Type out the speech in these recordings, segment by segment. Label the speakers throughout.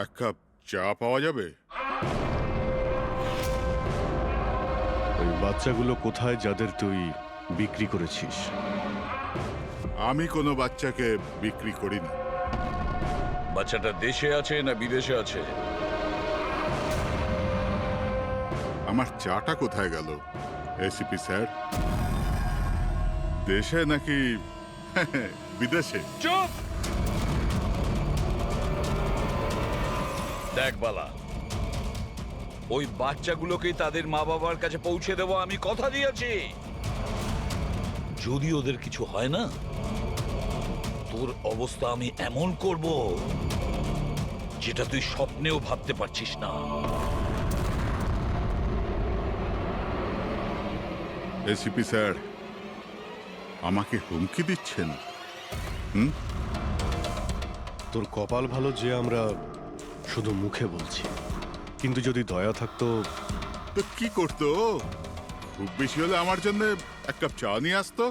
Speaker 1: এক কাপ চা পাওয়া যাবে?
Speaker 2: ওই বাচ্চাগুলো কোথায় যাদের তুই বিক্রি করেছিস?
Speaker 1: আমি কোনো বাচ্চাকে বিক্রি করিনি।
Speaker 3: বাচ্চাটা দেশে আছে না বিদেশে আছে?
Speaker 1: আমার চাটা কোথায় গেল এসিপি স্যার? দেশে নাকি বিদেশে?
Speaker 3: চুপ! দেখ বালা, ওই বাচ্চাগুলোকে তাদের মা বাবার কাছে পৌঁছে দেবো, আমি কথা দিয়েছি। যদি ওদের কিছু হয় না, তোর অবস্থা আমি এমন করব যেটা তুই স্বপ্নেও ভাবতে পারছিস না।
Speaker 1: এসিপি স্যার আমাকে হুমকি দিচ্ছেন?
Speaker 2: তোর কপাল ভালো যে আমরা শুধু মুখে বলছি, কিন্তু যদি দয়া থাকতো।
Speaker 1: তো কি করতো? খুব বেশি হলে আমার জন্য এক কাপ চা নিয়ে আসতো।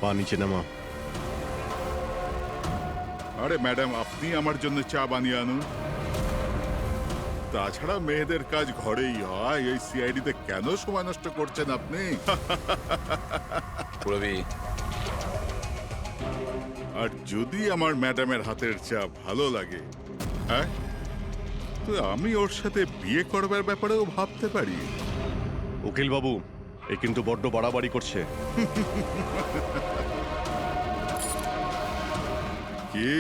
Speaker 2: পা নিচে নামা।
Speaker 1: আরে ম্যাডাম, আপনি আমার জন্য চা বানিয়ে আনুন। তাছাড়া মেয়েদের কাজ ঘরেই হয়, এই সিআইডিতে কেন সময় নষ্ট করছেন আপনি?
Speaker 3: রবি,
Speaker 1: আর যদি আমার ম্যাডামের হাতের চা ভালো লাগে, হ্যাঁ, তো আমি ওর সাথে বিয়ে করবার ব্যাপারেও ভাবতে পারি।
Speaker 2: উকিল বাবু, এ কিন্তু বড্ড বাড়াবাড়ি করছে।
Speaker 1: কি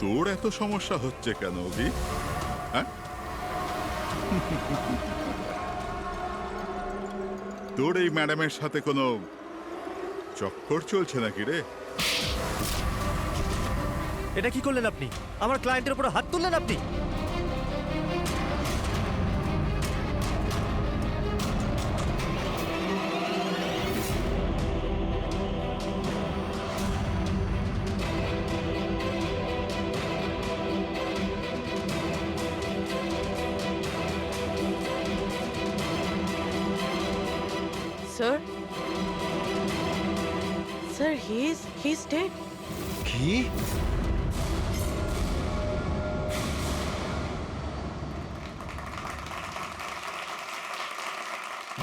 Speaker 1: তোর এত সমস্যা হচ্ছে কেন অভি? হ্যাঁ, তোর এই ম্যাডামের সাথে কোনো চক্কর চলছে নাকি রে?
Speaker 4: এটা কি করলেন আপনি? আমার ক্লায়েন্টের উপর হাত তুললেন আপনি।
Speaker 5: Sir? Sir, he's dead.
Speaker 2: কি?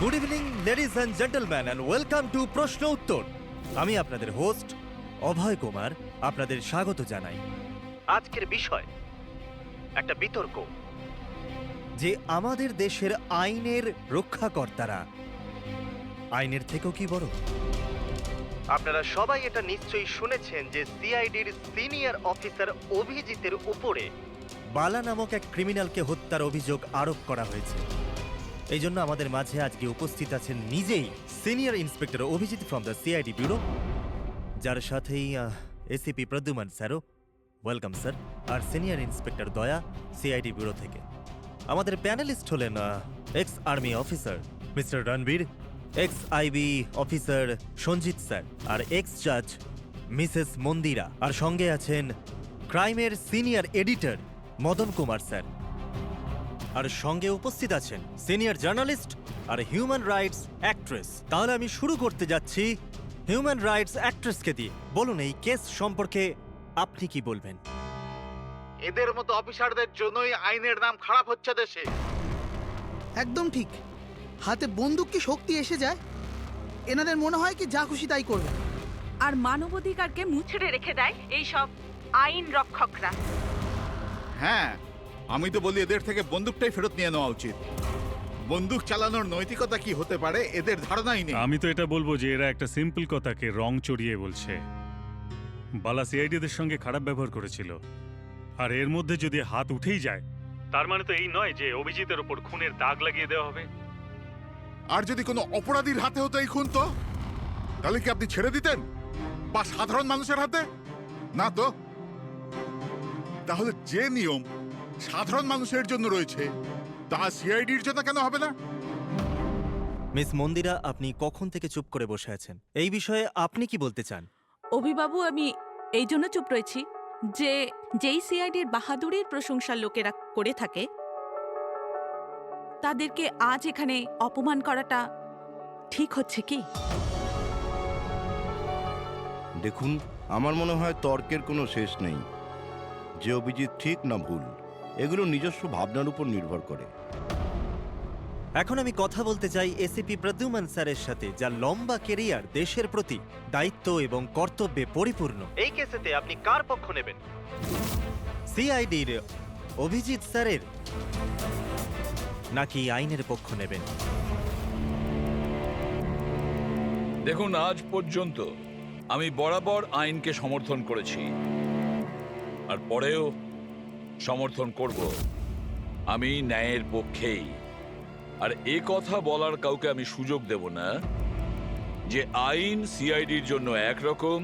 Speaker 4: Good evening ladies and gentleman and welcome to প্রশ্ন উত্তর। আমি আপনাদের হোস্ট অভয় কুমার আপনাদের স্বাগত জানাই। আজকের বিষয় একটা বিতর্ক, যে আমাদের দেশের আইনের রক্ষাকর্তারা আইনের থেকেও কি বড়। আপনারা সবাই এটা নিশ্চয়ই শুনেছেন যে সিআইডির সিনিয়র অফিসার অভিজিতের উপরে বালা নামক এক ক্রিমিনালকে হত্যার অভিযোগ আরোপ করা হয়েছে। এই জন্য আমাদের মাঝে আজকে উপস্থিত আছেন নিজেই senior inspector Abhijit from the CID bureau, যার সাথেই এসিপি প্রদ্যুমান স্যারও, ওয়েলকাম স্যার, আর senior inspector Daya CID bureau থেকে। আমাদের প্যানেলিস্ট হলেন ex army officer Mr Ranbir, ex IB officer Sanjit sir, আর এক্স জাজ মিসেস মন্দিরা, আর সঙ্গে আছেন ক্রাইমের senior editor Madan Kumar sir, আর সঙ্গে উপস্থিত আছেন সিনিয়র জার্নালিস্ট আর হিউম্যান রাইটস অ্যাক্ট্রেস। তাহলে আমি শুরু করতে যাচ্ছি হিউম্যান রাইটস অ্যাক্ট্রেসকে দিয়ে। বলুন, এই কেস সম্পর্কে আপনি কি বলবেন?
Speaker 6: এদের মতো অফিসারদের জন্যই আইনের নাম খারাপ হচ্ছে দেশে।
Speaker 7: একদম ঠিক। হাতে বন্দুক কি শক্তি এসে যায়? এনাদের মনে হয় কি যা খুশি তাই করবে,
Speaker 8: আর মানবাধিকারকে মুচড়ে রেখে দেয় এই সব আইন রক্ষকরা।
Speaker 6: হ্যাঁ, আমি তো বলি এদের থেকে বন্দুকটাই ফেরত নিয়ে নেওয়া উচিত। বন্দুক চালানোর নৈতিকতা কি হতে পারে এদের ধারণাই নেই।
Speaker 9: আমি তো এটা বলবো যে এরা একটা সিম্পল কথাকে রং চড়িয়ে বলছে। বালা সিআইডিদের সঙ্গে খারাপ ব্যবহার করেছিল, আর এর মধ্যে যদি হাত উঠেই যায়, তার মানে তো এই নয় যে অভিজিতের ওপর খুনের দাগ লাগিয়ে দেওয়া হবে।
Speaker 1: আর যদি কোনো অপরাধীর হাতে হতো এই খুন, তো তাহলে কি আপনি ছেড়ে দিতেন? বা সাধারণ মানুষের হাতে? না তো। তাহলে যে নিয়ম সাধারণ মানুষের জন্য রয়েছে তা সিআইডির জন্য কেন হবে না?
Speaker 4: মিস মন্দিরা, আপনি কখন থেকে চুপ করে বসে আছেন? এই বিষয়ে আপনি কি বলতে চান?
Speaker 8: অভিবাবু, আমি এই জন্য চুপ রয়েছি যে যেই সিআইডির বাহাদুরির প্রশংসা লোকেরা করে থাকে, তাদেরকে আজ এখানে অপমান করাটা ঠিক হচ্ছে কি?
Speaker 10: দেখুন, আমার মনে হয় তর্কের কোনো শেষ নেই। যে অভিজিৎ ঠিক না ভুল, এগুলো নিজস্ব ভাবনার উপর নির্ভর করে।
Speaker 4: এখন আমি কথা বলতে চাই এসিপি প্রদ্যুম্ন স্যারের সাথে, যার লম্বা কেরিয়ার দেশের প্রতি দায়িত্ব এবং কর্তব্যে পরিপূর্ণ। এই কেসেতে আপনি কার পক্ষ নেবেন? সিআইডির অভিজিৎ স্যারের, নাকি আইনের পক্ষ নেবেন?
Speaker 3: দেখুন, আজ পর্যন্ত আমি বরাবর আইনকে সমর্থন করেছি, আর পরেও সমর্থন করব। আমি ন্যায়ের পক্ষেই। আর এ কথা বলার কাউকে আমি সুযোগ দেব না যে আইন সিআইডির জন্য একরকম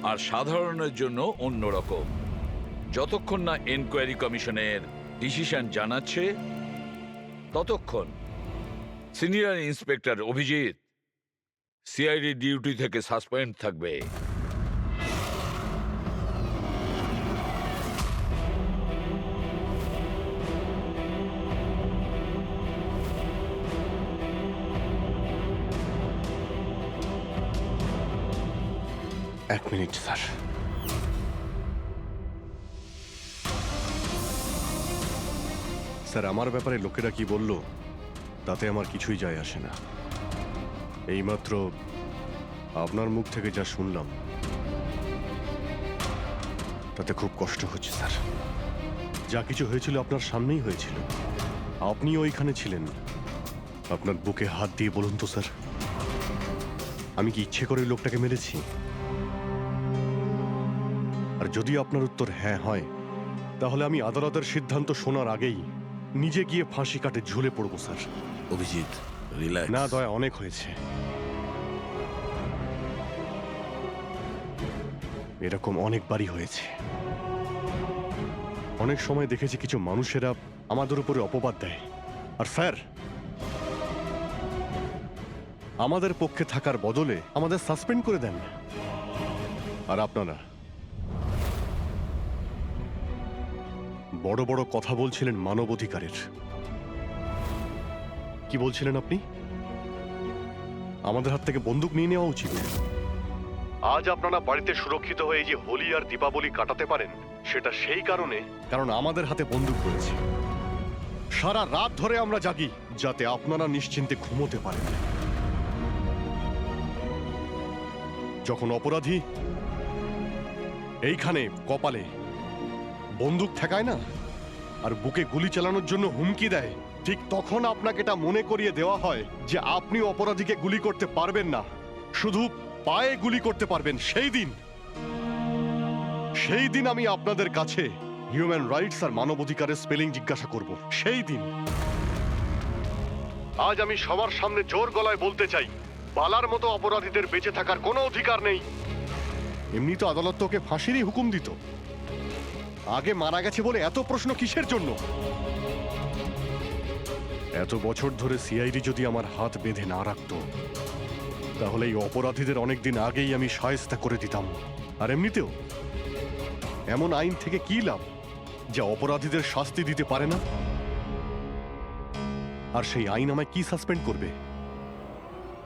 Speaker 3: আর সাধারণের জন্য অন্য রকম। যতক্ষণ না এনকোয়ারি কমিশনের ডিসিশন জানাচ্ছে, ততক্ষণ senior inspector Abhijit CID duty থেকে সাসপেন্ড থাকবে।
Speaker 2: এক মিনিট স্যার। স্যার, আমার ব্যাপারে লোকেরা কি বলল তাতে আমার কিছুই যায় আসে না। এইমাত্র আপনার মুখ থেকে যা শুনলাম তাতে খুব কষ্ট হচ্ছে স্যার। যা কিছু হয়েছিল আপনার সামনেই হয়েছিল, আপনিও ওইখানে ছিলেন। আপনার বুকে হাত দিয়ে বলুন তো স্যার, আমি কি ইচ্ছে করে ওই লোকটাকে মেরেছি? আর যদি আপনার উত্তর হ্যাঁ হয়, তাহলে আমি আদালতের সিদ্ধান্ত শোনার আগেই নিজে গিয়ে ফাঁসি কাটে ঝুলে পড়বো স্যার।
Speaker 10: অভিজিৎ, রিল্যাক্স।
Speaker 2: না দয়া, অনেক হয়েছে। এরকম অনেকবারই হয়েছে। অনেক সময় দেখেছি কিছু মানুষেরা আমাদের উপরে অপবাদ দেয়, আর স্যার আমাদের পক্ষে থাকার বদলে আমাদের সাসপেন্ড করে দেন। আর আপনারা বড় বড় কথা বলছিলেন মানবাধিকারের। কি বলছিলেন আপনি? আমাদের হাত থেকে বন্দুক নিয়ে নেওয়া উচিত। আজ আপনারা বাড়িতে সুরক্ষিত হয়ে যে হোলি আর দীপাবলি কাটাতে পারেন, সেটা সেই কারণে কারণ আমাদের হাতে বন্দুক রয়েছে। সারা রাত ধরে আমরা জাগি যাতে আপনারা নিশ্চিন্তে ঘুমোতে পারেন। যখন অপরাধী এইখানে কপালে বন্দুক ঠেকায় না আর বুকে গুলি চালানোর জন্য হুমকি দেয়, ঠিক তখন আপনাকে এটা মনে করিয়ে দেওয়া হয় যে আপনি অপরাধীকে গুলি করতে পারবেন না, শুধু পায়ে গুলি করতে পারবেন। সেই দিন আমি আপনাদের কাছে হিউম্যান রাইটস আর মানবাধিকারের স্পেলিং জিজ্ঞাসা করব। সেই দিন। আজ আমি সবার সামনে জোর গলায় বলতে চাই, বালার মতো অপরাধীদের বেঁচে থাকার কোনো অধিকার নেই। এমনি তো আদালত তোকে ফাঁসিরই হুকুম দিত। আগে মারা গেছে বলে এত প্রশ্ন কিসের জন্য? এত বছর ধরে সিআইডি যদি আমার হাত বেঁধে না রাখতো, তাহলে এই অপরাধীদের অনেকদিন আগেই আমি শায়েস্তা করে দিতাম। আর এমনিতেও এমন আইন থেকে কি লাভ যা অপরাধীদের শাস্তি দিতে পারে না? আর সেই আইন আমায় কি সাসপেন্ড করবে?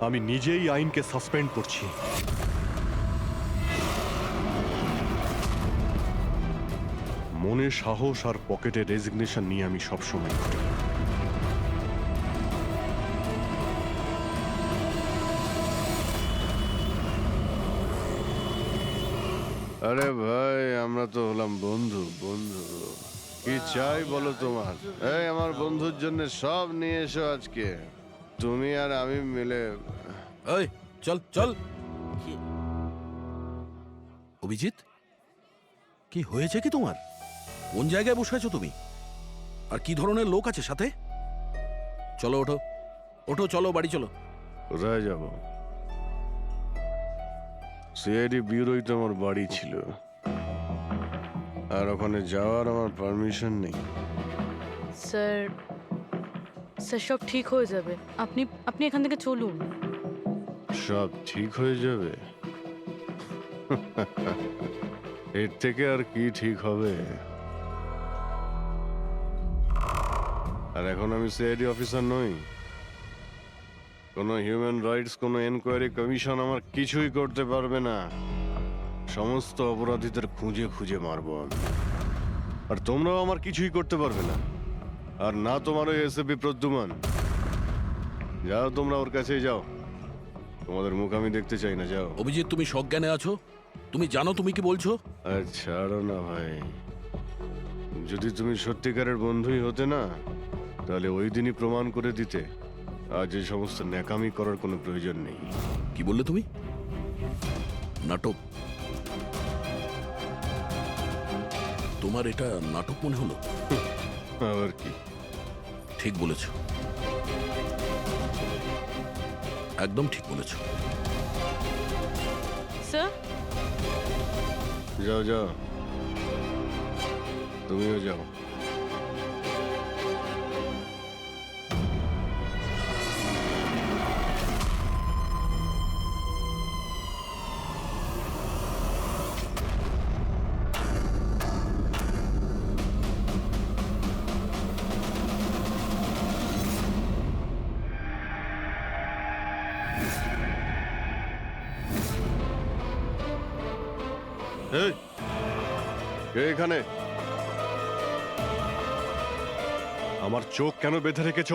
Speaker 2: আমি নিজেই আইনকে সাসপেন্ড করছি। মনে সাহস আর পকেটে রেজিগনেশন নিয়ে আমি সবসময় ঘুরি।
Speaker 11: আরে ভাই, আমরা তো হলাম বন্ধু। কি চাই বলো তোমার? এই আমার বন্ধুর জন্য সব নিয়ে এসো আজকে, তুমি আর আমি মিলে।
Speaker 10: এই চল চল। অভিজিৎ, কি হয়েছে কি তোমার? কোন জায়গায় বসে আছো তুমি? আর কি ধরনের লোক আছে সাথে? চলো ওঠো ওঠো, চলো বাড়ি চলো।
Speaker 11: কোথায় যাব? সিআইডি ব্যুরোই তো আমার বাড়ি ছিল, আর ওখানে যাওয়ার আমার পারমিশন নেই।
Speaker 5: স্যার, সব ঠিক হয়ে যাবে। আপনি এখান থেকে চলুন।
Speaker 11: সব ঠিক হয়ে যাবে? এর থেকে আর কি ঠিক হবে? আর এখন আমি সিআইডি অফিসার নই। কোনো হিউম্যান রাইটস, কোনো এনকোয়ারি কমিশন আমার কিছুই করতে পারবে না। সমস্ত অপরাধীদের খুঁজে খুঁজে মারবো আমি। আর তোমরাও আমার কিছুই করতে পারবে না। আর না তোমার ওই এসএপি প্রদ্যুমান। যাও তোমরা ওর কাছেই যাও, তোমাদের মুখ আমি দেখতে চাই না, যাও।
Speaker 10: অভিজিৎ, তুমি সজ্ঞানে আছো? তুমি জানো তুমি কি বলছো?
Speaker 11: আর ছাড়ো না ভাই, যদি তুমি সত্যিকারের বন্ধুই হতে না, তাহলে ওই দিনই প্রমাণ করে দিতে আজ এই সমস্ত ন্যাকামি করার কোনো প্রয়োজন নেই।
Speaker 10: কি বললে তুমি? নাটক? তোমার এটা নাটক মনে হলো?
Speaker 11: আবার কি?
Speaker 10: ঠিক বলেছ, একদম ঠিক বলেছ।
Speaker 5: স্যার,
Speaker 11: যাও যাও, তুমিও যাও। এই, কে এখানে? আমার চোখ কেন বেঁধে রেখেছ?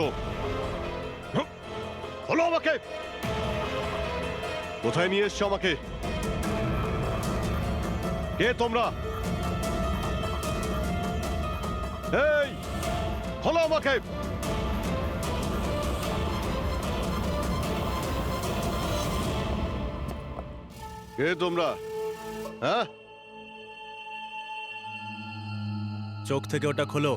Speaker 11: বলো আমাকে, কোথায় নিয়ে এসছো আমাকে? কে তোমরা? এই, বলো আমাকে। কে তোমরা? হ্যাঁ,
Speaker 4: চোখ থেকে ওটা খোলো।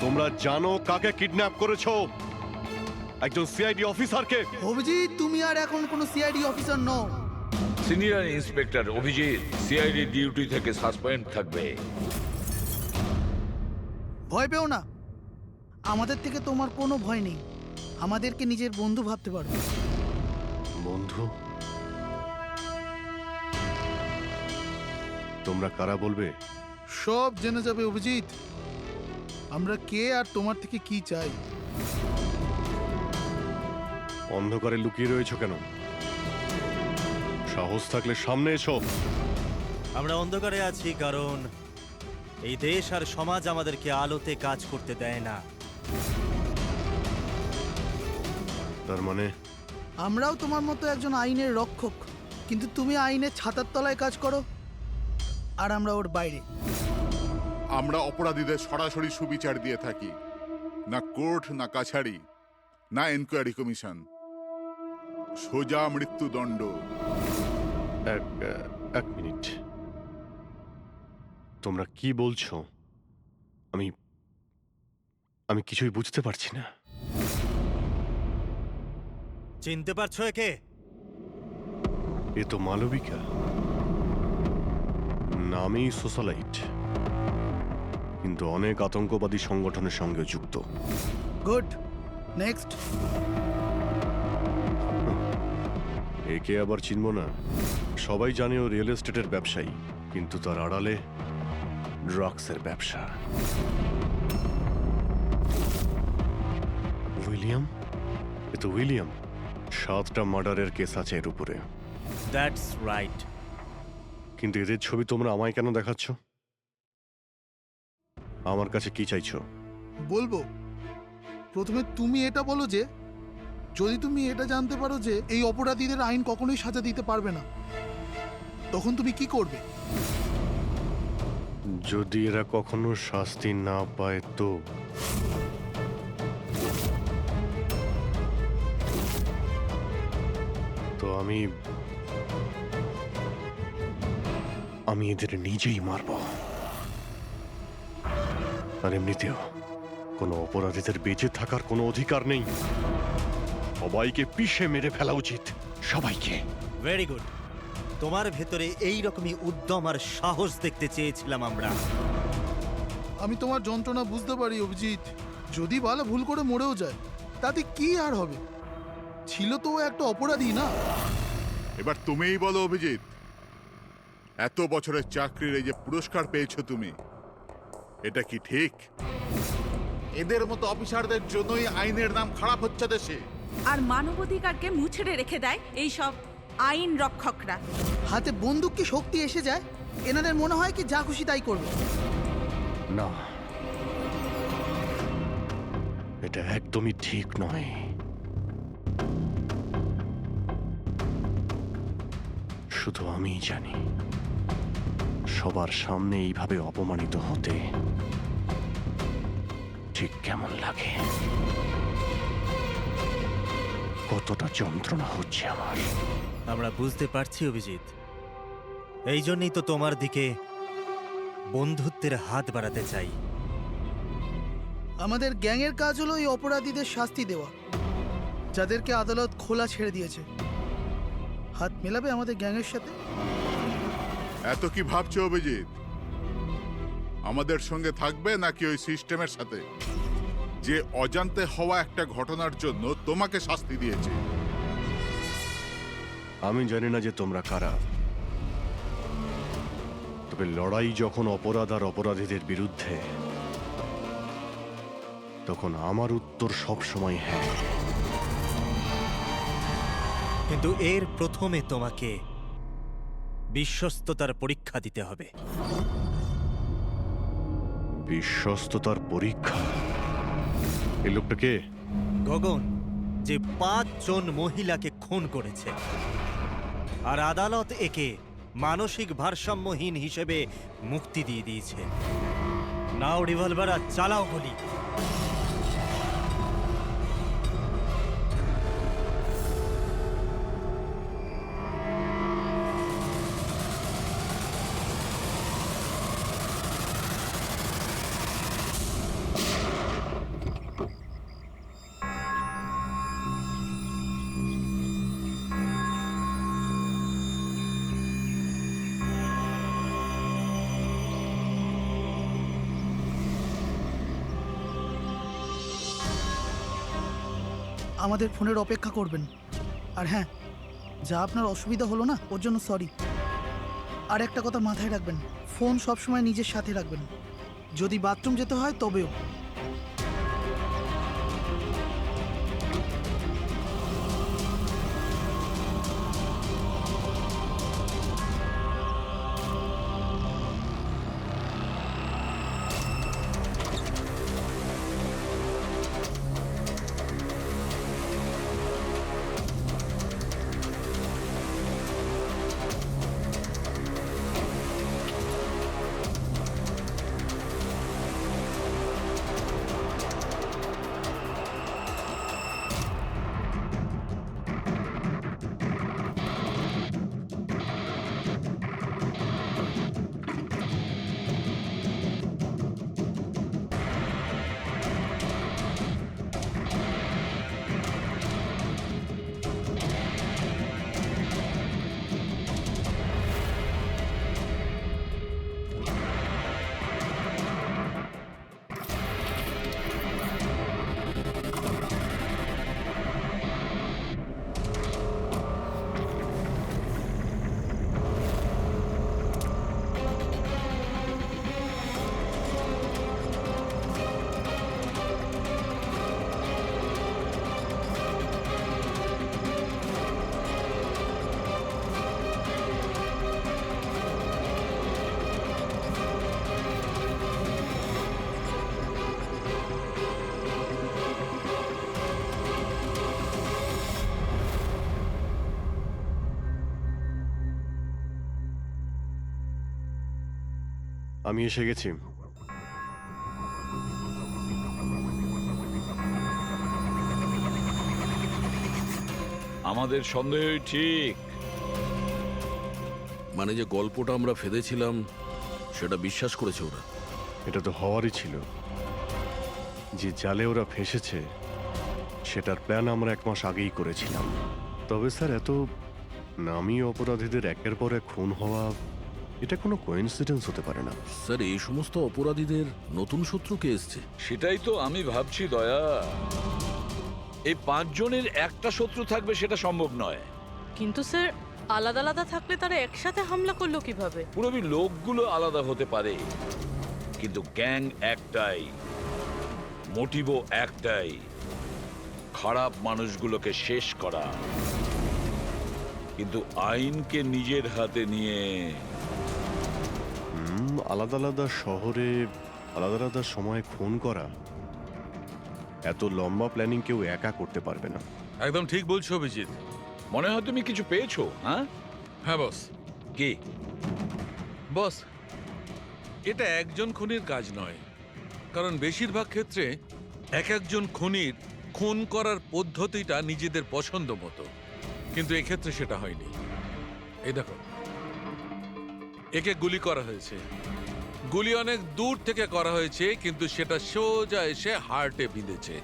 Speaker 11: তোমরা জানো কাকে কিডন্যাপ করেছো? একজন সিআইডি অফিসারকে।
Speaker 7: অভিজিৎ, তুমি আর এখন কোনো সিআইডি অফিসার নও।
Speaker 3: Senior inspector Abhijit CID duty থেকে সাসপেন্ড থাকবে।
Speaker 7: ভয় পেও না, আমাদের থেকে তোমার কোনো ভয় নেই। আমাদেরকে নিজের বন্ধু ভাবতে পারো।
Speaker 11: বন্ধু? তোমরা কারা বলবে?
Speaker 7: সব জেনে যাবে অভিজিৎ, আমরা কে আর তোমার থেকে কি চাই।
Speaker 11: অন্ধকারে লুকিয়ে রয়েছো কেন? সাহস থাকলে সামনে এসো।
Speaker 4: আমরা অন্ধকারে আছি কারণ এই দেশ আর সমাজ আমাদেরকে আলোতে কাজ করতে দেয় না।
Speaker 11: তার মানে
Speaker 7: আমরাও তোমার মতো একজন আইনের রক্ষক, কিন্তু তুমি আইনের ছাতার তলায় কাজ করো আর আমরা ওর বাইরে।
Speaker 1: আমরা অপরাধীদের সরাসরি সুবিচার দিয়ে থাকি, না কোর্ট, না কাছারি, না এনকোয়ারি কমিশন, সোজা মৃত্যুদণ্ড।
Speaker 11: এক মিনিট, তোমরা কি বলছো? আমি কিছুই বুঝতে পারছি না।
Speaker 4: চিনতে পারছো একে?
Speaker 11: এ তো মালবিকা, নামেই সোশ্যালাইট, কিন্তু অনেক আতঙ্কবাদী সংগঠনের সঙ্গে যুক্ত।
Speaker 7: Good, next.
Speaker 11: একে আবার চিনব না? সবাই জানে ও রিয়েল এস্টেটের ব্যবসায়ী, কিন্তু তার আড়ালে ড্রাগসের ব্যবসা। উইলিয়াম? এ তো উইলিয়াম। 7টা মার্ডারের কেস আছে এর উপরে।
Speaker 4: That's right.
Speaker 11: কিন্তু এদের ছবি তোমরা আমায় কেন দেখাচ্ছ? আমার কাছে কি চাইছো?
Speaker 7: বলবো, প্রথমে তুমি এটা বলো যে যদি তুমি এটা জানতে পারো যে এই অপরাধীদের আইন কখনোই সাজা দিতে পারবে না, তখন তুমি কি করবে?
Speaker 11: যদি এরা কখনো শাস্তি না পায় তো? তো আমি এদের নিজেই মারব। আর এমনিতেও কোনো অপরাধীদের বেঁচে থাকার কোনো অধিকার নেই। সবাইকে পিষে মেরে ফেলা উচিত, সবাইকে।
Speaker 4: Very good. তোমার ভেতরে এই রকমই উদ্যম আর সাহস দেখতে চেয়েছিলাম আমরা।
Speaker 7: আমি তোমার যন্ত্রণা বুঝতে পারি অভিজিৎ। যদি বালা ভুল করে মরেও যায় তাতে কি আর হবে? ছিল তো ও একটা অপরাধী, না?
Speaker 1: এবার তুমিই বলো অভিজিৎ, এত বছরের চাকরির এই যে পুরস্কার পেয়েছো তুমি, এটা কি ঠিক? এদের মতো অফিসারদের জন্যই আইনের নাম খারাপ হচ্ছে দেশে।
Speaker 8: আর মানবাধিকারকে মুছড়ে রেখে দেয় এই সব আইন রক্ষকরা।
Speaker 7: হাতে বন্দুক কি শক্তি এসে যায়? এনাদের মনে হয় কি যা খুশি তাই করবে।
Speaker 11: না, এটা একদমই ঠিক নয়। শুধু আমিই জানি সবার সামনে এইভাবে অপমানিত হতে ঠিক কেমন লাগে, কতটা যন্ত্রণা হচ্ছে আমার।
Speaker 4: আমরা বুঝতে পারছি অভিজিৎ, এই জন্যই তো তোমার দিকে বন্ধুত্বের হাত বাড়াতে চাই।
Speaker 7: আমাদের গ্যাংয়ের কাজ হলো এই অপরাধীদের শাস্তি দেওয়া, যাদেরকে আদালত খোলা ছেড়ে দিয়েছে। হাত মেলাবে আমাদের গ্যাংয়ের সাথে?
Speaker 1: এত কি ভাবছো অভিজিৎ? আমাদের সঙ্গে থাকবে নাকি ওই সিস্টেমের সাথে, যে অজান্তে হওয়া একটা ঘটনার জন্য তোমাকে শাস্তি দিয়েছে?
Speaker 11: আমি জানি না যে তোমরা কারা, তবে লড়াই যখন অপরাধ আর অপরাধীদের বিরুদ্ধে, তখন আমার উত্তর সবসময় হ্যাঁ।
Speaker 4: কিন্তু এর প্রথমে তোমাকে বিশ্বস্ততার পরীক্ষা দিতে হবে।
Speaker 11: বিশ্বস্ততার পরীক্ষা? এই লোকটাকে
Speaker 4: গগন, যে 5 জন মহিলাকে খুন করেছে, আর আদালত একে মানসিক ভারসাম্যহীন হিসেবে মুক্তি দিয়ে দিয়েছে। নাও রিভলভার আর চালাও গুলি।
Speaker 7: আমাদের ফোনের অপেক্ষা করবেন। আর হ্যাঁ, যা আপনার অসুবিধা হলো না, ওর জন্য সরি। আর একটা কথা মাথায় রাখবেন, ফোন সবসময় নিজের সাথে রাখবেন। যদি বাথরুম যেতে হয় তবেও।
Speaker 11: আমি এসে গেছি।
Speaker 3: আমাদের সন্দেহই ঠিক।
Speaker 10: মানে যে গল্পটা আমরা ফেদেছিলাম সেটা বিশ্বাস করেছে ওরা।
Speaker 11: এটা তো হওয়ারই ছিল। যে জালে ওরা ফেসেছে সেটার প্ল্যান আমরা 1 মাস আগেই করেছিলাম। তবে স্যার, এত নামী অপরাধীদের একের পর এক খুন হওয়া, এটা কোনো কোইন্সিডেন্স হতে পারে না।
Speaker 10: স্যার, এই সমস্ত অপরাধীদের নতুন শত্রু কে এসছে?
Speaker 3: সেটাই তো আমি ভাবছি দয়া। এই 5 জনের একটা শত্রু থাকবে সেটা সম্ভব নয়।
Speaker 5: কিন্তু স্যার, আলাদা আলাদা থাকলে তারা একসাথে হামলা করলো কিভাবে?
Speaker 3: পুরবি লোকগুলো আলাদা হতে পারে, কিন্তু গ্যাং একটাই, মোটিভও একটাই, খারাপ মানুষগুলোকে শেষ করা। কিন্তু আইনকে নিজের হাতে নিয়ে
Speaker 11: আলাদা আলাদা শহরে আলাদা আলাদা সময় খুন করা, এত লম্বা প্ল্যানিং কেউ একা করতে পারবে না।
Speaker 3: একদম ঠিক বলছো অভিজিৎ। মনে হয় তুমি কিছু পেয়েছো। হ্যাঁ
Speaker 10: হ্যাঁ বস।
Speaker 3: কি?
Speaker 10: বস, এটা একজন খুনির কাজ নয়, কারণ বেশিরভাগ ক্ষেত্রে এক একজন খুনির খুন করার পদ্ধতিটা নিজেদের পছন্দ মতো, কিন্তু এক্ষেত্রে সেটা হয়নি। এই দেখো, একে গুলি করা হয়েছে, গুলি অনেক দূর থেকে করা হয়েছে, কিন্তু সেটা সোজা এসে হার্টে বিঁধেছে,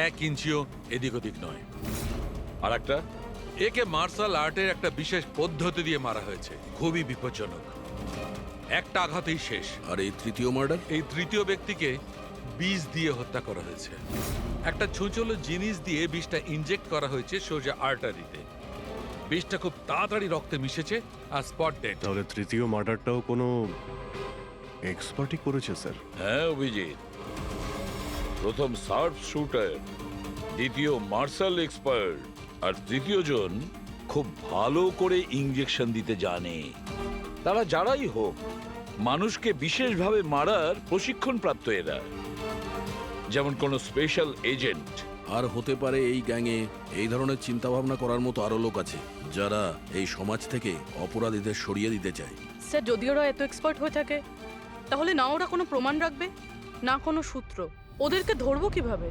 Speaker 10: 1 ইঞ্চিও এদিক ওদিক নয়।
Speaker 3: আর একটা,
Speaker 10: একে মার্শাল আর্টের একটা বিশেষ পদ্ধতি দিয়ে মারা হয়েছে, খুবই বিপজ্জনক। একটা আঘাতেই শেষ।
Speaker 3: আর এই তৃতীয় মার্ডার?
Speaker 10: এই তৃতীয় ব্যক্তিকে বিষ দিয়ে হত্যা করা হয়েছে। একটা ছোঁচলো জিনিস দিয়ে বিষটা ইনজেক্ট করা হয়েছে সোজা আর্টারিতে। বিষটা খুব তাড়াতাড়ি রক্তে মিশেছে আর স্পট ডেড।
Speaker 11: তাহলে তৃতীয় মার্ডারটাও কোনো এক্সপার্টই করেছে স্যার?
Speaker 3: হ্যাঁ অভিজিৎ, প্রথম শার্প শুটার, দ্বিতীয় মার্শাল এক্সপার্ট, আর তৃতীয় জন খুব ভালো করে ইনজেকশন দিতে জানে। তারা যারাই হোক, মানুষকে বিশেষভাবে মারার প্রশিক্ষণ প্রাপ্ত এরা, যেমন কোন স্পেশাল এজেন্ট।
Speaker 10: আর হতে পারে এই গ্যাংয়ে এই ধরনের চিন্তা ভাবনা করার মতো আরো লোক আছে, যারা এই সমাজ থেকে অপরাধীদের সরিয়ে দিতে চায়।
Speaker 5: স্যার, যদি ওরা এত এক্সপার্ট হয়ে থাকে, তাহলে না ওরা কোনো প্রমাণ রাখবে, না কোনো সূত্র। ওদেরকে ধরবো কিভাবে?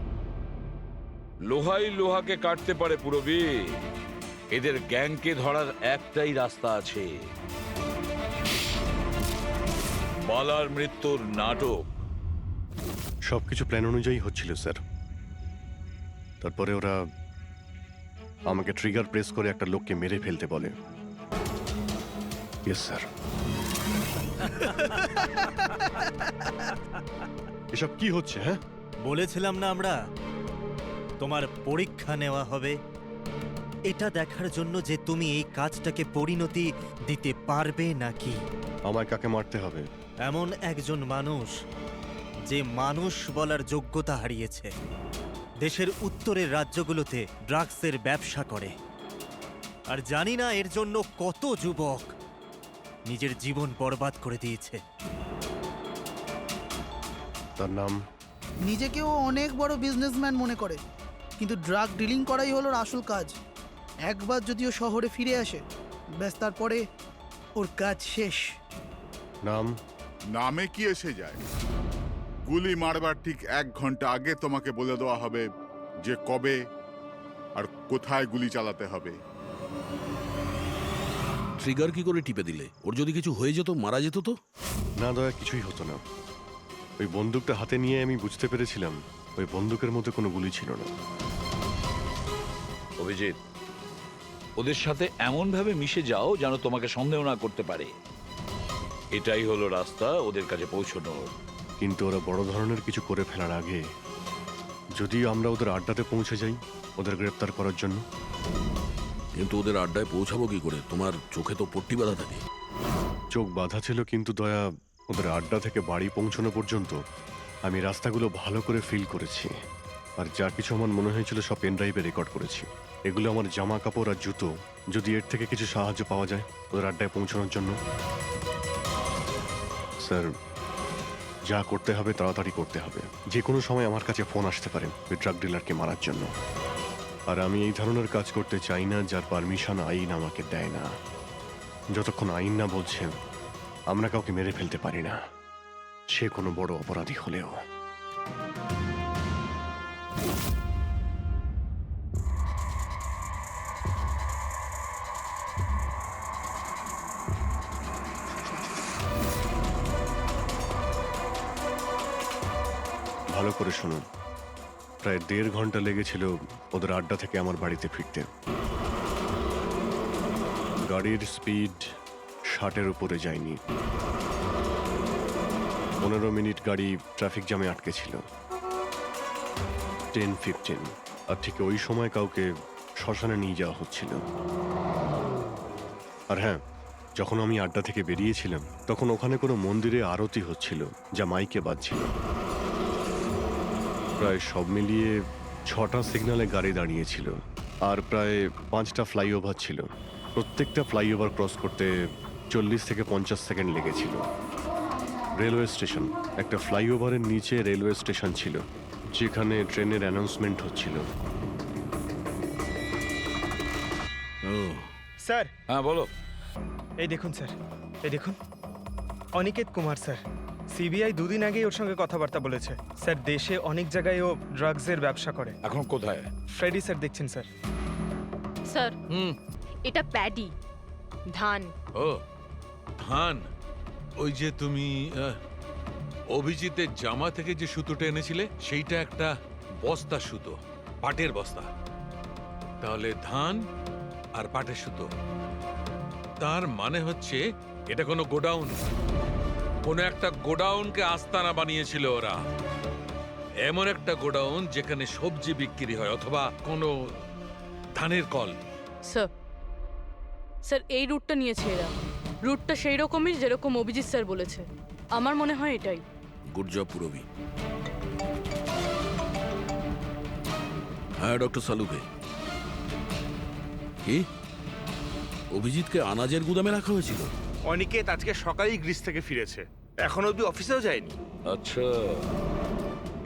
Speaker 3: লোহাই লোহাকে কাটতে পারে পুরবীর। এদের গ্যাংকে ধরার একটাই রাস্তা আছে, বালার মৃত্যুর নাটক।
Speaker 11: সবকিছু প্ল্যান অনুযায়ী হচ্ছিল স্যার। তারপরে ওরা আমাকে ট্রিগার প্রেস করে একটা লোককে মেরে ফেলতে বলে। Yes sir. এসব কি হচ্ছে? হ্যাঁ,
Speaker 4: বলেছিলাম না আমরা, তোমার পরীক্ষা নেওয়া হবে এটা দেখার জন্য যে তুমি এই কাজটাকে পরিণতি দিতে পারবে নাকি।
Speaker 11: আমায় কাকে মারতে হবে?
Speaker 4: এমন একজন মানুষ যে মানুষ বলার যোগ্যতা হারিয়েছে, দেশের উত্তরের রাজ্যগুলোতে ড্রাগসের ব্যবসা করে, আর জানি না এর জন্য কত যুবক নিজের জীবন বরবাদ করে দিয়েছে।
Speaker 11: তার নাম?
Speaker 7: নিজেকেও অনেক বড় বিজনেসম্যান মনে করে, কিন্তু ড্রাগ ডিলিং করাই হলো ওর আসল কাজ। একবার যদি ও শহরে ফিরে আসে, ব্যাস তারপরে ওর কাজ শেষ।
Speaker 11: নাম?
Speaker 1: নামে কি এসে যায়? গুলি মারবার ঠিক 1 ঘন্টা আগে তোমাকে বলে দেওয়া হবে যে কবে আর কোথায় গুলি চালাতে হবে।
Speaker 10: ট্রিগার কি করে টিপে দিলে? ওর যদি কিছু হয়ে যেত, মারা যেত তো?
Speaker 11: না দয়া, কিছুই হতো না। ওই বন্দুকটা হাতে নিয়ে আমি বুঝতে পেরেছিলাম ওই বন্দুকের মধ্যে কোনো গুলি ছিল না।
Speaker 3: অভিজিৎ, ওদের সাথে এমন ভাবে মিশে যাও যেন তোমাকে সন্দেহ না করতে পারে। এটাই হলো রাস্তা ওদের কাছে পৌঁছানোর।
Speaker 11: কিন্তু ওরা বড় ধরনের কিছু করে ফেলার আগে যদিও আমরা ওদের আড্ডাতে পৌঁছে যাই ওদের গ্রেপ্তার করার জন্য।
Speaker 10: কিন্তু ওদের আড্ডায় পৌঁছাবো কি করে? তোমার চোখে তো পট্টি বাঁধা থাকে।
Speaker 11: চোখ বাঁধা ছিল, কিন্তু দয়া, ওদের আড্ডা থেকে বাড়ি পৌঁছানো পর্যন্ত আমি রাস্তাগুলো ভালো করে ফিল করেছি। আর যা কিছু আমার মনে হয়েছিল সব পেন ড্রাইভে রেকর্ড করেছি। এগুলো আমার জামা কাপড় আর জুতো। যদি এর থেকে কিছু সাহায্য পাওয়া যায় ওদের আড্ডায় পৌঁছানোর জন্য। স্যার, যা করতে হবে তাড়াতাড়ি করতে হবে। যে কোনো সময় আমার কাছে ফোন আসতে পারে ওই ড্রাগ ডিলারকে মারার জন্য। আর আমি এই ধরনের কাজ করতে চাই না যার পারমিশন আইন আমাকে দেয় না। যতক্ষণ আইন না বলছে আমরা কাউকে মেরে ফেলতে পারি না, সে কোনো বড় অপরাধী হলেও। ভালো করে শুনুন, প্রায় 1.5 ঘন্টা লেগেছিল ওদের আড্ডা থেকে আমার বাড়িতে ফিরতে। গাড়ির স্পিড 60-এর উপরে যায়নি। 15 মিনিট গাড়ি ট্রাফিক জ্যামে আটকে ছিল। 10-15, আর ঠিক ওই সময় কাউকে শ্মশানে নিয়ে যাওয়া হচ্ছিল। আর হ্যাঁ,
Speaker 2: যখন আমি আড্ডা থেকে বেরিয়েছিলাম তখন ওখানে কোনো মন্দিরে আরতি হচ্ছিল যা মাইকে বাজছিল। প্রায় সব মিলিয়ে 6টা সিগন্যালে গাড়ি দাঁড়িয়েছিল আর প্রায় 5টা ফ্লাইওভার ছিল। প্রত্যেকটা ফ্লাইওভার ক্রস করতে 40 থেকে 50 সেকেন্ড লেগেছিল। রেলওয়ে স্টেশন, একটা ফ্লাইওভারের নিচে রেলওয়ে স্টেশন ছিল যেখানে ট্রেনের অ্যানাউন্সমেন্ট হচ্ছিল।
Speaker 12: স্যার
Speaker 3: হ্যাঁ বলো।
Speaker 12: এই দেখুন স্যার, এই দেখুন অনিকেত কুমার স্যার। সিবিআই 2 দিন আগেই ওর সঙ্গে কথাবার্তা বলেছে। স্যার দেশে অনেক জায়গায় ও ড্রাগসের ব্যবসা করে।
Speaker 3: এখন কোথায়?
Speaker 12: ফ্রেডি স্যার দেখছেন স্যার।
Speaker 5: স্যার
Speaker 3: হুম।
Speaker 5: এটা প্যাডি, ধান।
Speaker 10: ও ধান, ওই যে তুমি অভিজিতের জামা থেকে যে সুতোটা এনেছিলে সেইটা একটা বস্তা সুতো, পাটের বস্তা। তাহলে ধান আর পাটের সুতো, তার মানে হচ্ছে এটা কোনো গোডাউন, কোনো একটা গোডাউনকে আস্তানা বানিয়েছিল ওরা। এমন একটা গোডাউন যেখানে সবজি বিক্রি হয় অথবা কোনো ধানের কল।
Speaker 5: স্যার স্যার এই রুটটা নিয়েছে এরা। রুটটা সেই রকমই যেরকম অভিজিৎ স্যার বলেছে। আমার মনে হয় এটাই।
Speaker 13: গুড জব পুরবি। হ্যাঁ ডক্টর সালুকে, কি অভিজিৎকে আনাজের গুদামে রাখা হয়েছিল?
Speaker 14: অনিকেত আজকে সকালেই গ্রিস থেকে ফিরেছে, এখন অব্দি অফিসেও যায়নি।
Speaker 3: আচ্ছা,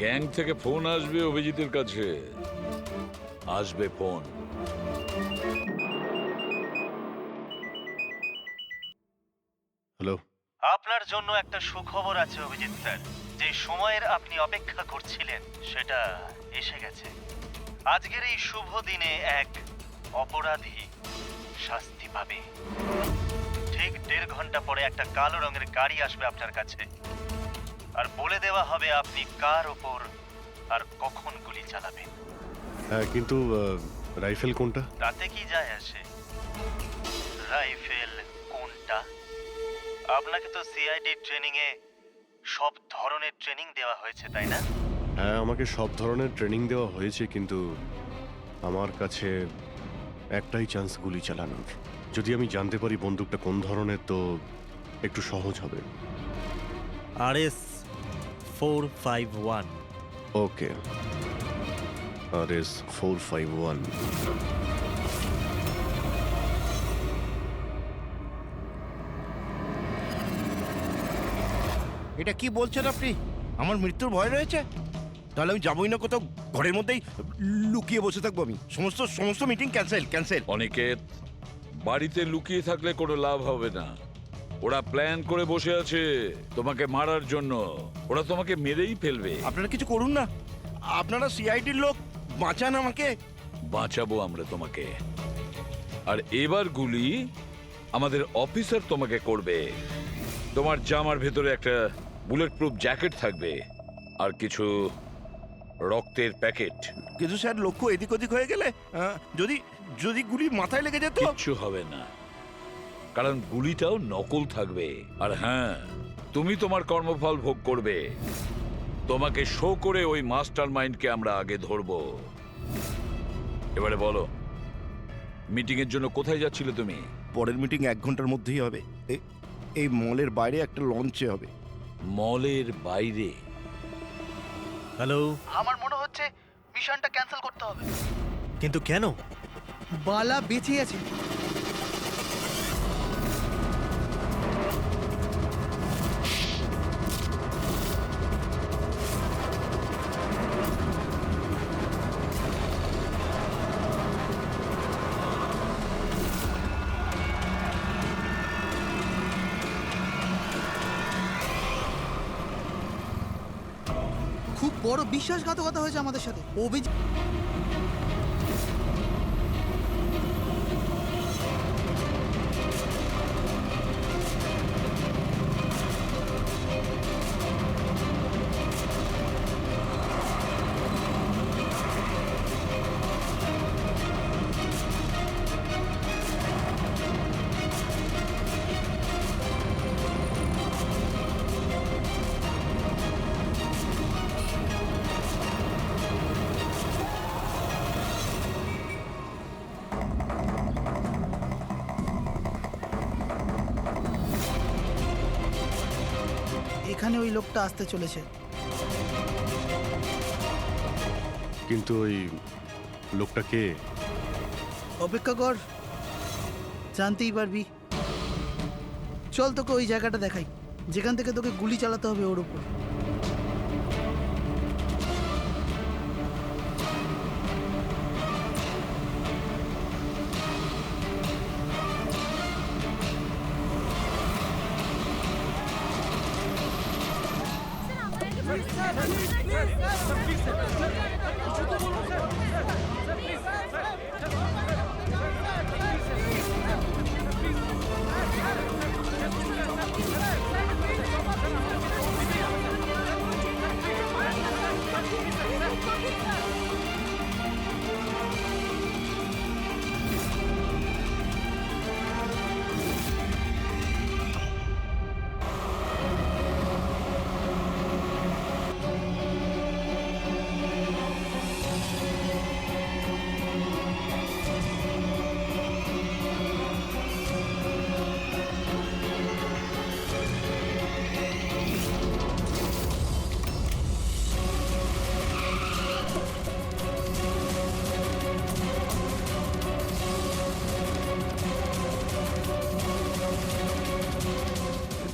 Speaker 3: গ্যাং থেকে ফোন আসবে অভিজিতের কাছে, আসবে ফোন।
Speaker 2: হ্যালো,
Speaker 4: আপনার জন্য একটা সুখবর আছে অভিজিৎ স্যার। যে সময়ের আপনি অপেক্ষা করছিলেন সেটা এসে গেছে। আজকের এই শুভ দিনে এক অপরাধী শাস্তি পাবে। ঠিক 1.5 ঘন্টা পরে একটা কালো রঙের গাড়ি আসবে আপনার কাছে, আর বলে দেওয়া হবে আপনি কার ওপর আর কখন গুলি চালাবেন।
Speaker 2: হ্যাঁ কিন্তু রাইফেল কোনটা?
Speaker 4: তাতে কি যায় আসে রাইফেল কোনটা? আপনাকে তো সিআইডি ট্রেনিং এ সব ধরনের ট্রেনিং দেওয়া হয়েছে, তাই না?
Speaker 2: হ্যাঁ, আমাকে সব ধরনের ট্রেনিং দেওয়া হয়েছে, কিন্তু আমার কাছে একটাই চান্স গুলি চালানোর। যদি আমি জানতে পারি বন্দুকটা কোন ধরনের তো একটু সহজ হবে।
Speaker 4: RS 451।
Speaker 2: ওকে, RS 451।
Speaker 14: এটা কি বলছেন আপনি? আমার মৃত্যুর ভয় রয়েছে? তাহলে আমি যাবই না কোথাও, ঘরের মধ্যেই লুকিয়ে বসে থাকবো আমি। সমস্ত মিটিং ক্যান্সেল।
Speaker 3: অনিকেত, বাড়িতে লুকিয়ে থাকলে কোনো লাভ হবে না। ওরা প্ল্যান করে বসে আছে তোমাকে মারার জন্য। ওরা তোমাকে মেরেই ফেলবে।
Speaker 14: আপনারা কিছু করুন না, আপনারা সিআইডির লোক, বাঁচান আমাকে।
Speaker 3: বাঁচাবো আমরা তোমাকে। আর এবার গুলি আমাদের অফিসার তোমাকে করবে। তোমার জামার ভেতরে একটা বুলেট প্রুফ জ্যাকেট থাকবে আর কিছু রক্তের প্যাকেট।
Speaker 14: কিন্তু স্যার লক্ষ্য এদিক ওদিক হয়ে গেলে, যদি গুলি মাথায় লেগে যেত?
Speaker 3: কিচ্ছু হবে না, কারণ গুলিটাও নকল থাকবে। আর হ্যাঁ, তুমি তোমার কর্মফল ভোগ করবে। তোমাকে শো করে ওই মাস্টার মাইন্ডকে আমরা আগে ধরবো। এবারে বলো, মিটিং এর জন্য কোথায় যাচ্ছিলে তুমি?
Speaker 14: পরের মিটিং 1 ঘন্টার মধ্যেই হবে। এই মলের বাইরে একটা লঞ্চে হবে।
Speaker 3: মলের বাইরে?
Speaker 4: হ্যালো,
Speaker 7: আমার মনে হচ্ছে মিশনটা ক্যান্সেল করতে হবে।
Speaker 4: কিন্তু কেন?
Speaker 7: বালা বেঁচে আছে। খুব বড় বিশ্বাসঘাতকতা হয়েছে আমাদের সাথে। অভিজিৎ এখানে ওই লোকটা আসতে চলেছে।
Speaker 2: কিন্তু ওই লোকটা কে?
Speaker 7: অপেক্ষা কর, জানতেই পারবি। চল তোকে ওই জায়গাটা দেখাই, যেখান থেকে তোকে গুলি চালাতে হবে ওর উপর।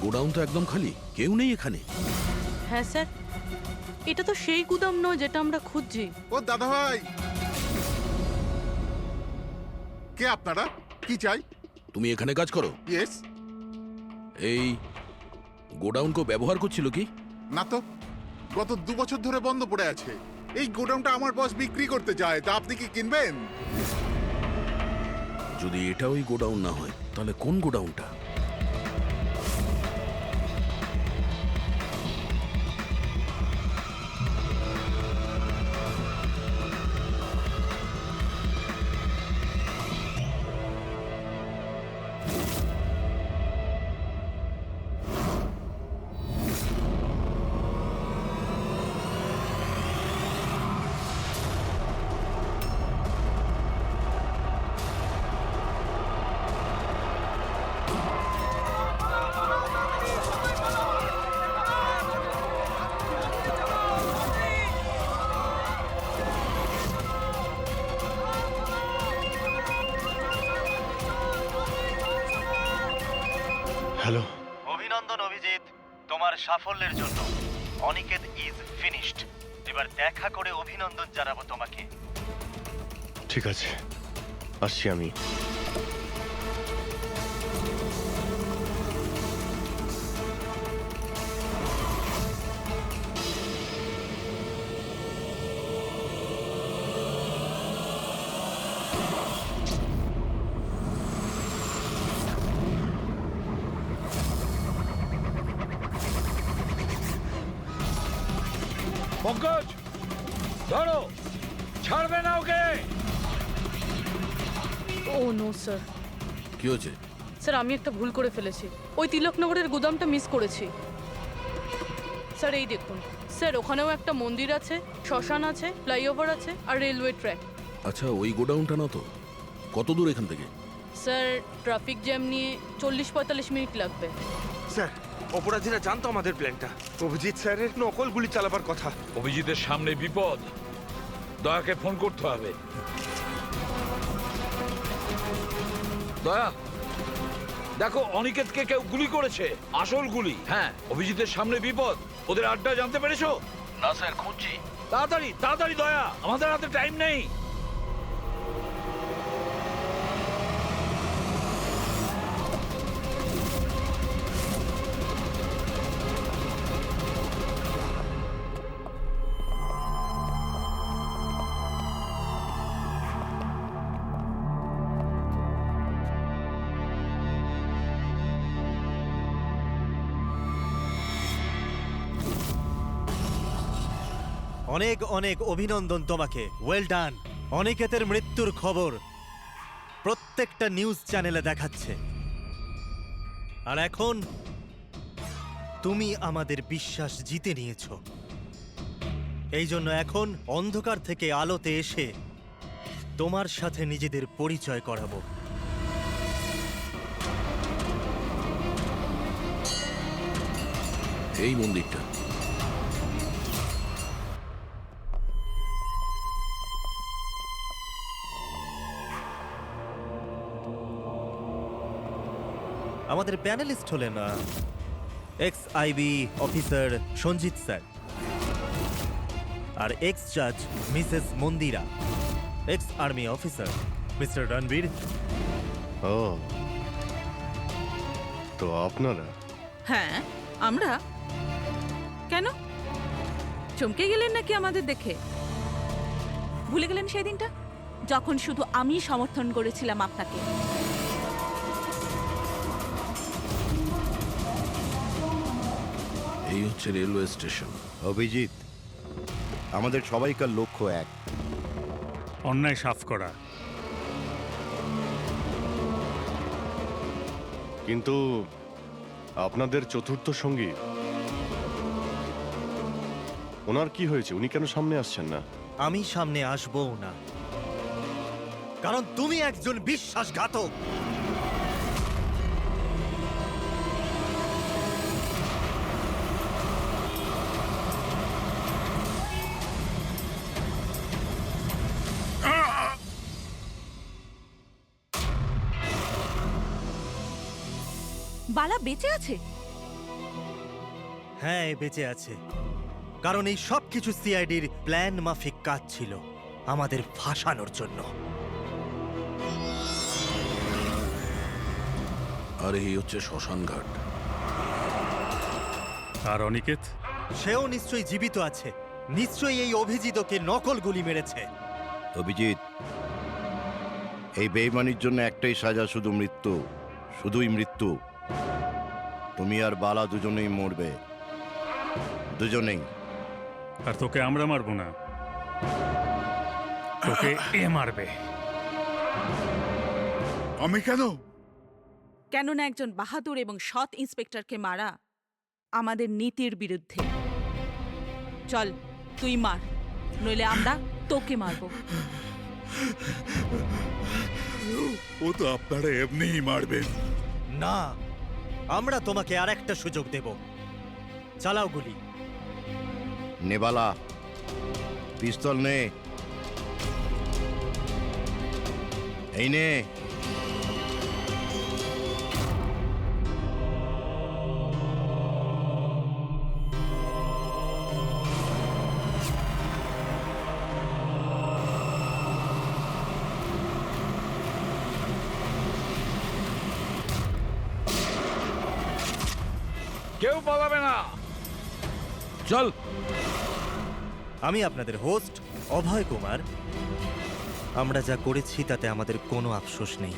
Speaker 13: গোডাউন তো একদম খালি, কেউ নেই এখানে।
Speaker 5: হ্যাঁ স্যার, এটা তো সেই গুদাম নয় যেটা আমরা খুঁজছি।
Speaker 1: ও দাদা ভাই, কে আপনারা? কি চাই?
Speaker 13: তুমি এখানে কাজ করো?
Speaker 1: ইয়েস।
Speaker 13: এই গোডাউন কো ব্যবহার করছিল কি?
Speaker 1: না তো, গত 2 বছর ধরে বন্ধ পড়ে আছে। এই গোডাউনটা আমার বস বিক্রি করতে চায়, তা আপনি কি কিনবেন?
Speaker 13: যদি এটা ওই গোডাউন না হয় তাহলে কোন গোডাউনটা?
Speaker 2: হ্যালো।
Speaker 4: অভিনন্দন অভিজিৎ, তোমার সাফল্যের জন্য। Aniket is finished. এবার দেখা করে অভিনন্দন জানাবো তোমাকে।
Speaker 2: ঠিক আছে, আসছি আমি।
Speaker 3: পঙ্কজ, ধরো, ছাড়বে না ওকে।
Speaker 5: ও নো স্যার।
Speaker 13: কি হয়েছে?
Speaker 5: স্যার আমি একটা ভুল করে ফেলেছি, ওই তিলকনগরের গুদামটা মিস করেছি। স্যার এই দেখুন স্যার, ওখানেও একটা মন্দির আছে, শ্মশান আছে, ফ্লাইওভার আছে আর রেলওয়ে ট্র্যাক।
Speaker 13: আচ্ছা, ওই গোডাউনটা না তো? কত দূর এখান থেকে?
Speaker 5: স্যার ট্রাফিক জ্যাম নিয়ে 40-45 মিনিট লাগবে।
Speaker 12: স্যার, অপরাধীরা জানতো আমাদের প্ল্যানটা। অভিজিৎ স্যারের নকল গুলি চালাবার কথা।
Speaker 3: অভিজিতের সামনে বিপদ, দয়াকে ফোন করতে হবে। দয়া, দেখো অনিকেতকে কেউ গুলি করেছে, আসল গুলি। হ্যাঁ, অভিজিতের সামনে বিপদ। ওদের আড্ডা জানতে পেরেছো?
Speaker 4: না স্যার, খুঁজছি।
Speaker 3: তাড়াতাড়ি তাড়াতাড়ি দয়া, আমাদের হাতে টাইম নেই।
Speaker 4: অনেক অনেক অভিনন্দন তোমাকে। Well done. অনিকেতের মৃত্যুর খবর প্রত্যেকটা নিউজ চ্যানেলে দেখাচ্ছে, আর এখন তুমি আমাদের বিশ্বাস জিতে নিয়েছো। এই জন্য এখন অন্ধকার থেকে আলোতে এসে তোমার সাথে নিজেদের পরিচয় করাবো।
Speaker 13: এই মন্দিরটা।
Speaker 4: আমাদের প্যানেলিস্ট হলেন ex IB officer Sanjit sir, আর এক্স জাজ Mrs Mandira, ex army officer Mr Ranbir.
Speaker 11: ও, তো আপনারা?
Speaker 8: হ্যাঁ, আমরা। কেন চমকে গেলেন নাকি আমাদের দেখে? ভুলে গেলেন সেই দিনটা যখন শুধু আমি সমর্থন করেছিলাম আপনাকে?
Speaker 13: এই হচ্ছে রেলওয়ে স্টেশন।
Speaker 14: অভিজিৎ, আমাদের সবাইকার লক্ষ্য এক,
Speaker 9: অন্যায় সাফ করা।
Speaker 11: কিন্তু আপনাদের চতুর্থ সঙ্গী, ওনার কি হয়েছে? উনি কেন সামনে আসছেন না?
Speaker 4: আমি সামনে আসবো না, কারণ তুমি একজন বিশ্বাসঘাতক।
Speaker 8: বালা বেঁচে আছে?
Speaker 4: হ্যাঁ, বেঁচে আছে, কারণ এই সব কিছু সিআইডির প্ল্যান মাফিক কাজ ছিল আমাদের ফাঁসানোর জন্য।
Speaker 13: আর এই হচ্ছে শ্মশান ঘাট।
Speaker 9: আর অনিকেত?
Speaker 4: সেও নিশ্চয়ই জীবিত আছে, নিশ্চয়ই এই অভিজিৎকে নকল গুলি মেরেছে।
Speaker 14: অভিজিৎ, এই বেইমানির জন্য একটাই সাজা, শুধু মৃত্যু, শুধুই মৃত্যু। তুমি আর বালা দুজনেই মরবে, দুজনেই।
Speaker 9: আর তোকে আমরা মারবো না, তোকে এ মারবে।
Speaker 1: আমি কেন?
Speaker 8: কেননা একজন বাহাদুর এবং সৎ ইন্সপেক্টরকে মারা আমাদের নীতির বিরুদ্ধে। চল, তুই মার, নইলে আমরা তোকে মারবো।
Speaker 1: ও তো আপনারা এমনিই মারবেন।
Speaker 4: না, আমরা তোমাকে আর একটা সুযোগ দেব। চালাও গুলি।
Speaker 14: নেবালা, পিস্তল নে। এই নে।
Speaker 3: কেউ পালাবে না।
Speaker 13: চল।
Speaker 4: আমি আপনাদের হোস্ট অভয় কুমার। আমরা যা করেছি তাতে আমাদের কোনো আফসোস নেই।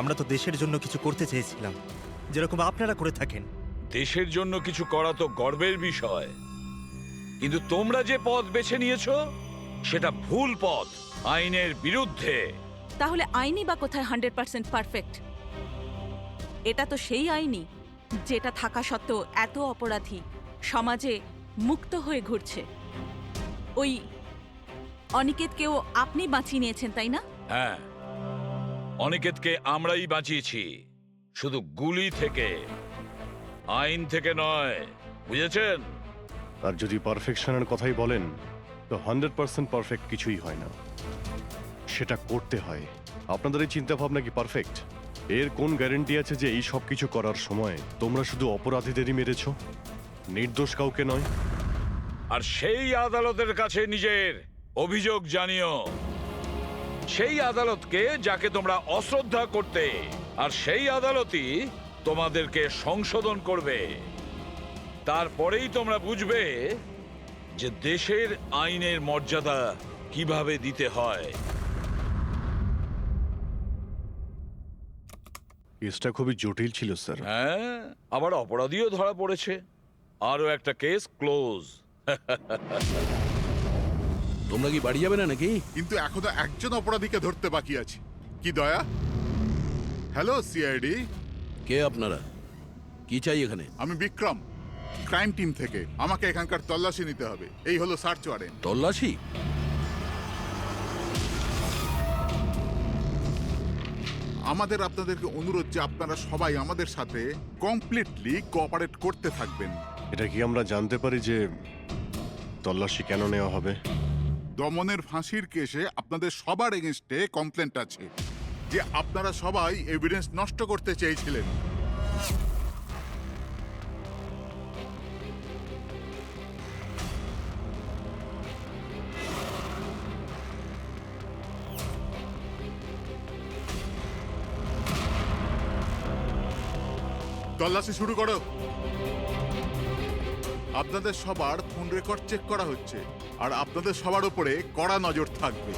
Speaker 4: আমরা তো দেশের জন্য কিছু করতে চেয়েছিলাম, যেরকম আপনারা করে থাকেন।
Speaker 3: দেশের জন্য কিছু করা তো গর্বের বিষয়, কিন্তু তোমরা যে পথ বেছে নিয়েছো সেটা ভুল পথ, আইনের বিরুদ্ধে।
Speaker 8: তাহলে আইনই বা কোথায় 100% পারফেক্ট? এটা তো সেই আইনই যেটা থাকা সত্ত্বেও এত অপরাধী সমাজে মুক্ত হয়ে ঘুরছে। ওই অনিকেতকেও আপনি বাঁচিয়ে নিয়েছেন, তাই না?
Speaker 3: হ্যাঁ, অনিকেতকে আমরাই বাঁচিয়েছি, শুধু গুলি থেকে, আইন থেকে নয়, বুঝেছেন?
Speaker 11: আর যদি পারফেকশনের কথাই বলেন, তো 100% পারফেক্ট কিছুই হয় না, সেটা করতে হয়। আপনাদের এই চিন্তা ভাবনা কি পারফেক্ট? এর কোন গ্যারান্টি আছে যে এই সব কিছু করার সময় তোমরা শুধু অপরাধীদেরই মেরেছ, নির্দোষ কাউকে নয়?
Speaker 3: আর সেই আদালতের কাছে নিজের অভিযোগ জানিও, সেই আদালতকে যাকে তোমরা অশ্রদ্ধা করতে, আর সেই আদালতই তোমাদেরকে সংশোধন করবে। তারপরেই তোমরা বুঝবে যে দেশের আইনের মর্যাদা কিভাবে দিতে হয়।
Speaker 11: কেসটা খুবই জটিল ছিল স্যার।
Speaker 3: হ্যাঁ, আবার অপরাধীও ধরা পড়েছে। আরো একটা কেস ক্লোজ।
Speaker 13: তোমরা কি বাড়ি যাবে না নাকি?
Speaker 1: কিন্তু এখনো একজন অপরাধীকে ধরতে বাকি আছে। কি দয়া? Hello CID.
Speaker 13: কে আপনারা? কি চাই এখানে?
Speaker 1: আমি বিক্রম, ক্রাইম টিম থেকে। আমাকে এখানকার তল্লাশি নিতে হবে। এই হলো সার্চ ওয়ারেন্ট।
Speaker 13: তল্লাশি?
Speaker 1: আমাদের আপনাদেরকে অনুরোধ যে আপনারা সবাই আমাদের সাথে কমপ্লিটলি কোঅপারেট করতে থাকবেন।
Speaker 2: এটা কি আমরা জানতে পারি যে তল্লাশি কেন নেওয়া হবে?
Speaker 1: দমনের ফাঁসির কেসে আপনাদের সবার এগেনস্টে কমপ্লেন্ট আছে যে আপনারা সবাই এভিডেন্স নষ্ট করতে চেয়েছিলেন। তল্লাশি শুরু করো। আপনাদের সবার ফোন রেকর্ড চেক করা হচ্ছে আর আপনাদের সবার উপরে কড়া নজর থাকবে।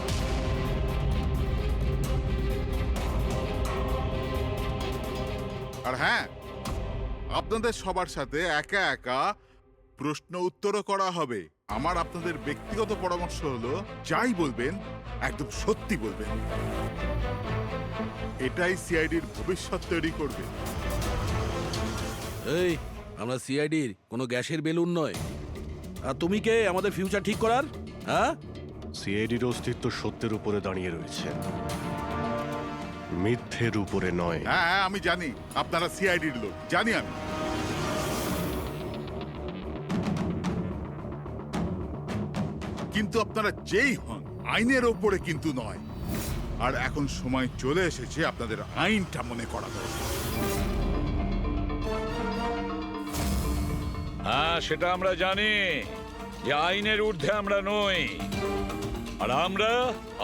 Speaker 1: আর হ্যাঁ, আপনাদের সবার সাথে একা একা প্রশ্ন উত্তরও করা হবে। আমার আপনাদের ব্যক্তিগত পরামর্শ হলো, যাই বলবেন একদম সত্যি বলবেন। এটাই সিআইডির ভবিষ্যৎ তৈরি করবে।
Speaker 13: এই আমরা সিআইডির কোনো গ্যাসের বেলুন নয়। আর তুমি কে আমাদের ফিউচার ঠিক করার? হ্যাঁ,
Speaker 2: সিআইডির অস্তিত্ব সত্যের উপরে দাঁড়িয়ে রয়েছে, মিথ্যের উপরে নয়।
Speaker 1: হ্যাঁ হ্যাঁ, আমি জানি আপনারা সিআইডির লোক, জানি আমি। কিন্তু আপনারা যেই হন, আইনের ওপরে কিন্তু নয়। আর এখন সময় চলে এসেছে আপনাদের আইনটা মনে করা দরকার।
Speaker 3: হ্যাঁ, সেটা আমরা জানি যে আইনের ঊর্ধ্বে আমরা নই, আর আমরা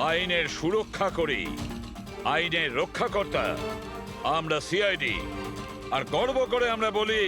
Speaker 3: আইনের সুরক্ষা করি, আইনের রক্ষাকর্তা আমরা সিআইডি। আর গর্ব করে আমরা বলি